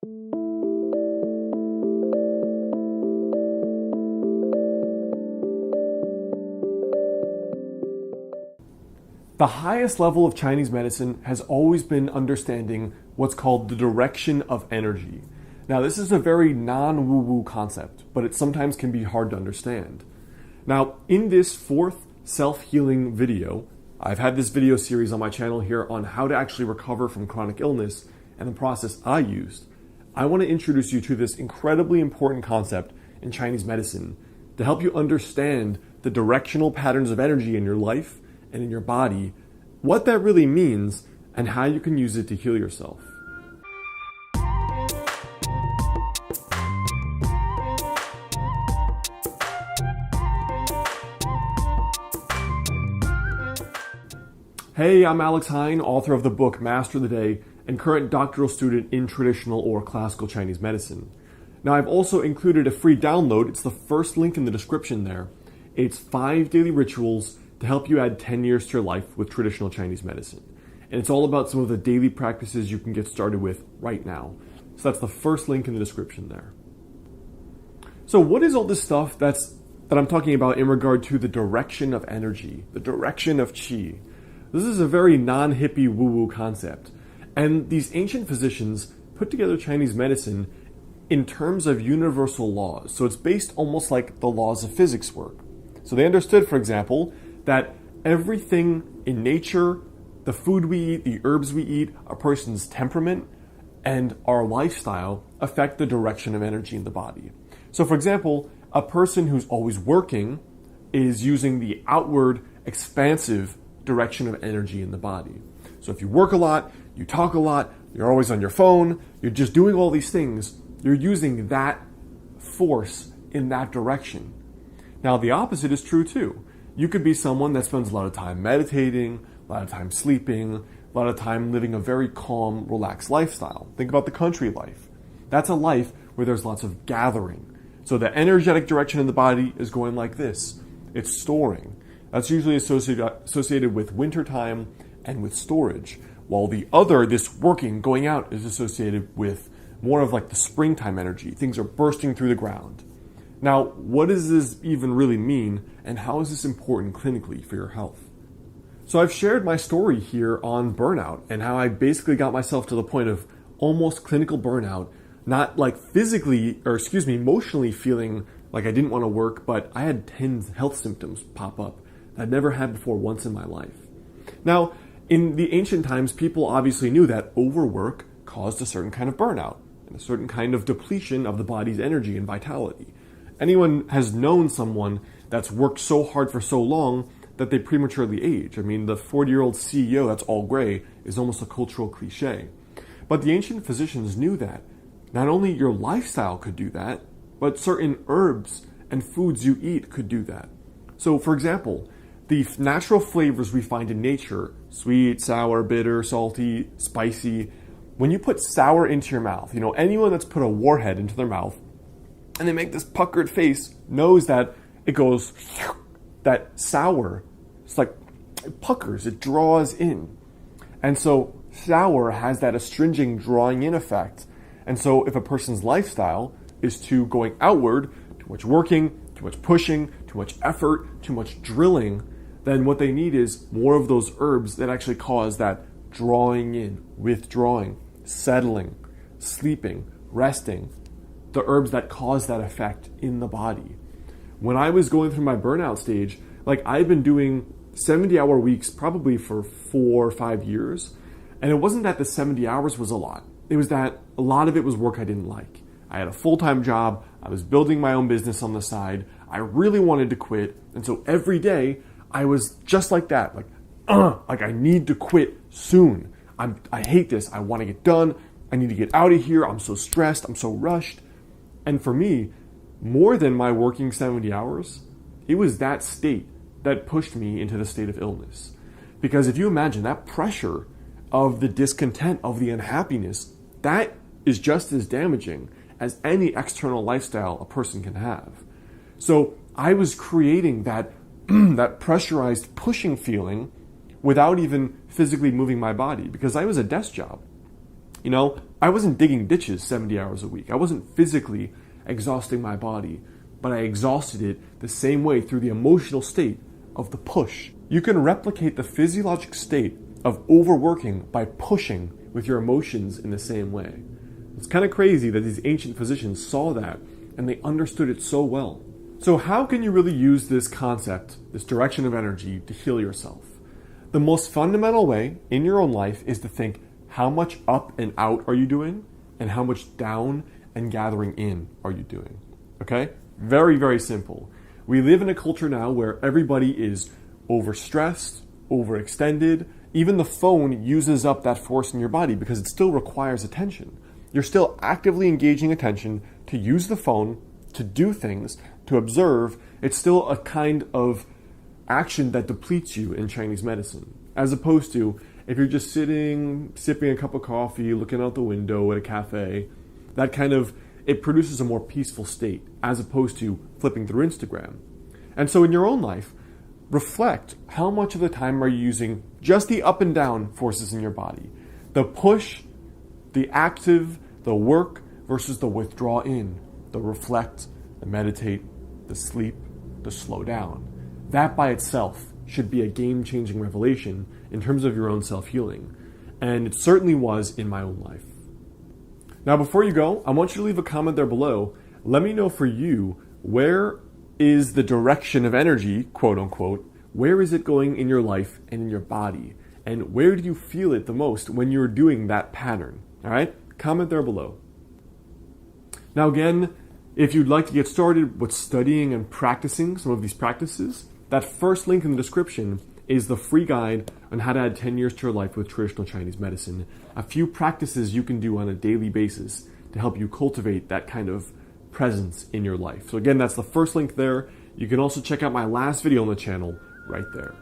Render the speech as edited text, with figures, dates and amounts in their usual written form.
The highest level of Chinese medicine has always been understanding what's called the direction of energy. Now, this is a very non-woo-woo concept, but it sometimes can be hard to understand. Now, in this fourth self-healing video, I've had this video series on my channel here on how to actually recover from chronic illness and the process I used. I want to introduce you to this incredibly important concept in Chinese medicine to help you understand the directional patterns of energy in your life and in your body, what that really means, and how you can use it to heal yourself. Hey, I'm Alex Hine, author of the book Master the Day and current doctoral student in traditional or classical Chinese medicine. Now, I've also included a free download. It's the first link in the description there. It's 5 daily rituals to help you add 10 years to your life with traditional Chinese medicine. And it's all about some of the daily practices you can get started with right now. So that's the first link in the description there. So what is all this stuff that I'm talking about in regard to the direction of energy, the direction of qi? This is a very non-hippie woo-woo concept. And these ancient physicians put together Chinese medicine in terms of universal laws. So it's based almost like the laws of physics work. So they understood, for example, that everything in nature, the food we eat, the herbs we eat, a person's temperament, and our lifestyle affect the direction of energy in the body. So for example, a person who's always working is using the outward, expansive direction of energy in the body. So if you work a lot, you talk a lot, you're always on your phone, you're just doing all these things, you're using that force in that direction. Now the opposite is true too. You could be someone that spends a lot of time meditating, a lot of time sleeping, a lot of time living a very calm, relaxed lifestyle. Think about the country life. That's a life where there's lots of gathering. So the energetic direction in the body is going like this. It's storing. That's usually associated with wintertime and with storage, while the other, this working, going out, is associated with more of like the springtime energy. Things are bursting through the ground. Now, what does this even really mean, and how is this important clinically for your health? So I've shared my story here on burnout and how I basically got myself to the point of almost clinical burnout, not like emotionally feeling like I didn't want to work, but I had 10 health symptoms pop up that I'd never had before once in my life. Now, in the ancient times, people obviously knew that overwork caused a certain kind of burnout and a certain kind of depletion of the body's energy and vitality. Anyone has known someone that's worked so hard for so long that they prematurely age. I mean, the 40-year-old CEO that's all gray is almost a cultural cliche. But the ancient physicians knew that not only your lifestyle could do that, but certain herbs and foods you eat could do that. So, for example, the natural flavors we find in nature, sweet, sour, bitter, salty, spicy, when you put sour into your mouth, anyone that's put a warhead into their mouth and they make this puckered face knows that it goes, that sour, it's like, it puckers, it draws in. And so sour has that astringent drawing in effect. And so if a person's lifestyle is to going outward, too much working, too much pushing, too much effort, too much drilling, then what they need is more of those herbs that actually cause that drawing in, withdrawing, settling, sleeping, resting, the herbs that cause that effect in the body. When I was going through my burnout stage, I've been doing 70-hour weeks probably for 4 or 5 years, and it wasn't that the 70 hours was a lot. It was that a lot of it was work I didn't like. I had a full-time job, I was building my own business on the side, I really wanted to quit, and so every day I was just like that, I need to quit soon. I hate this, I want to get done, I need to get out of here, I'm so stressed, I'm so rushed. And for me, more than my working 70 hours, it was that state that pushed me into the state of illness. Because if you imagine that pressure of the discontent, of the unhappiness, that is just as damaging as any external lifestyle a person can have. So I was creating that, that pressurized pushing feeling without even physically moving my body, because I was a desk job. You know, I wasn't digging ditches 70 hours a week. I wasn't physically exhausting my body, but I exhausted it the same way through the emotional state of the push. You can replicate the physiologic state of overworking by pushing with your emotions in the same way. It's kind of crazy that these ancient physicians saw that and they understood it so well. So how can you really use this concept, this direction of energy, to heal yourself? The most fundamental way in your own life is to think, how much up and out are you doing? And how much down and gathering in are you doing? Okay? Very, very simple. We live in a culture now where everybody is overstressed, overextended. Even the phone uses up that force in your body because it still requires attention. You're still actively engaging attention to use the phone, to do things, to observe. It's still a kind of action that depletes you in Chinese medicine. As opposed to if you're just sitting, sipping a cup of coffee, looking out the window at a cafe, that kind of, it produces a more peaceful state as opposed to flipping through Instagram. And so in your own life, reflect how much of the time are you using just the up and down forces in your body. The push, the active, the work versus the withdraw in, the reflect, the meditate, the sleep, the slow down. That by itself should be a game-changing revelation in terms of your own self-healing. And it certainly was in my own life. Now, before you go, I want you to leave a comment there below. Let me know for you, where is the direction of energy, quote unquote, where is it going in your life and in your body? And where do you feel it the most when you're doing that pattern? All right? Comment there below. Now again, if you'd like to get started with studying and practicing some of these practices, that first link in the description is the free guide on how to add 10 years to your life with traditional Chinese medicine. A few practices you can do on a daily basis to help you cultivate that kind of presence in your life. So again, that's the first link there. You can also check out my last video on the channel right there.